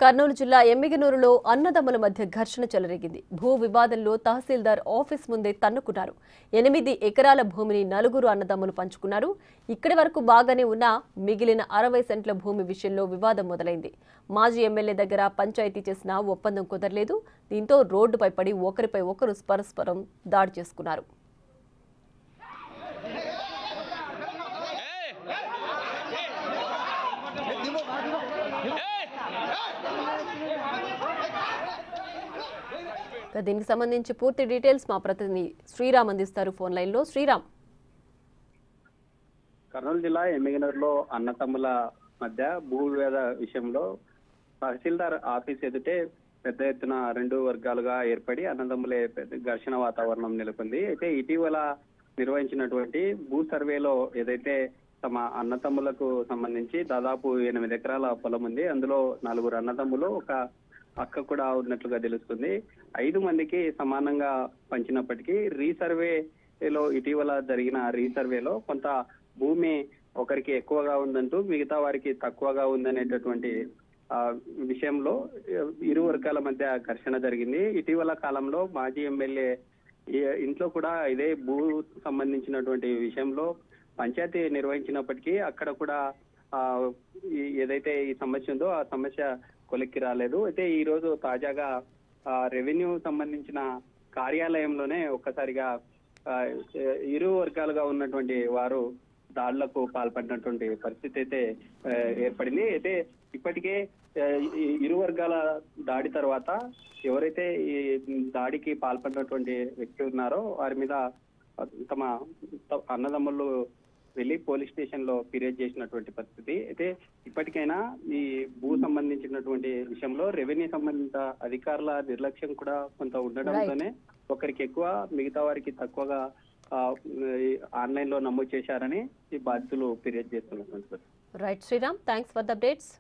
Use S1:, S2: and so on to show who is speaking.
S1: కర్నూలు జిల్లా ఎమ్మిగనూరులో అన్నదమ్ముల మధ్య ఘర్షణ చెలరేగింది. భూ వివాదంలో తహసీల్దార్ ఆఫీస్ ముందే తన్నుకున్నారు. 8 ఎకరాల భూమిని నలుగురు అన్నదమ్ములు పంచుకున్నారు. ఇక్కడి వరకు బాగానే ఉన్నా మిగిలిన 60 సెంట్ల భూమి విషయంలో వివాదం మొదలైంది. మాజీ ఎమ్మెల్యే దగ్గర పంచాయతీ చేసిన ఒప్పందం కుదరలేదు. దీంతో రోడ్డుపై పడి ఒకరిపై ఒకరు పరస్పరం దాడి చేసుకున్నారు. దీనికి సంబంధించి పూర్తి డీటెయిల్స్ మా ప్రతినిధి శ్రీరామ్ అందిస్తారు ఫోన్ లైన్ లో. శ్రీరామ్,
S2: కర్నూలు జిల్లా ఎమ్మిగనూరులో అన్నతమ్ముల మధ్య భూ వివాద విషయంలో తహసీల్దార్ ఆఫీస్ ఎదుటే పెద్ద ఎత్తున రెండు వర్గాలుగా ఏర్పడి అన్నదమ్ములే ఘర్షణ వాతావరణం నెలకొంది. అయితే ఇటీవల నిర్వహించినటువంటి భూ సర్వేలో ఏదైతే తమ అన్నతమ్ములకు సంబంధించి దాదాపు 8 ఎకరాల పొలం ఉంది. అందులో 4 అన్నదమ్ములు, ఒక అక్క కూడా ఉన్నట్లుగా తెలుస్తుంది. 5 మందికి సమానంగా పంచినప్పటికీ రీసర్వేలో ఇటీవల జరిగిన రీసర్వేలో కొంత భూమి ఒకరికి ఎక్కువగా ఉందంటూ మిగతా వారికి తక్కువగా ఉందనేటటువంటి విషయంలో ఇరు వర్గాల మధ్య ఘర్షణ జరిగింది. ఇటీవల కాలంలో మాజీ ఎమ్మెల్యే ఇంట్లో కూడా ఇదే భూ సంబంధించినటువంటి విషయంలో పంచాయతీ నిర్వహించినప్పటికీ అక్కడ కూడా ఏదైతే ఈ సమస్య ఉందో ఆ సమస్య కొలిక్కి రాలేదు. అయితే ఈ రోజు తాజాగా రెవెన్యూ సంబంధించిన కార్యాలయంలోనే ఒక్కసారిగా ఇరు వర్గాలుగా ఉన్నటువంటి వారు దాడులకు పాల్పడినటువంటి పరిస్థితి అయితే ఏర్పడింది. అయితే ఇప్పటికే ఇరు వర్గాల దాడి తర్వాత ఎవరైతే ఈ దాడికి పాల్పడినటువంటి వ్యక్తి ఉన్నారో వారి మీద తమ అన్నదమ్ములు వెళ్లి పోలీస్ స్టేషన్ లో ఫిర్యాదు చేసినటువంటి పరిస్థితి. అయితే ఇప్పటికైనా ఈ భూ సంబంధించినటువంటి విషయంలో రెవెన్యూ సంబంధిత అధికారుల నిర్లక్ష్యం కూడా కొంత ఉండడంతోనే ఒకరికి ఎక్కువ మిగతా వారికి తక్కువగా ఆన్లైన్ లో నమోదు చేశారని ఈ బాధితులు ఫిర్యాదు చేస్తున్నటువంటి.
S1: Right Sriram, thanks for the updates.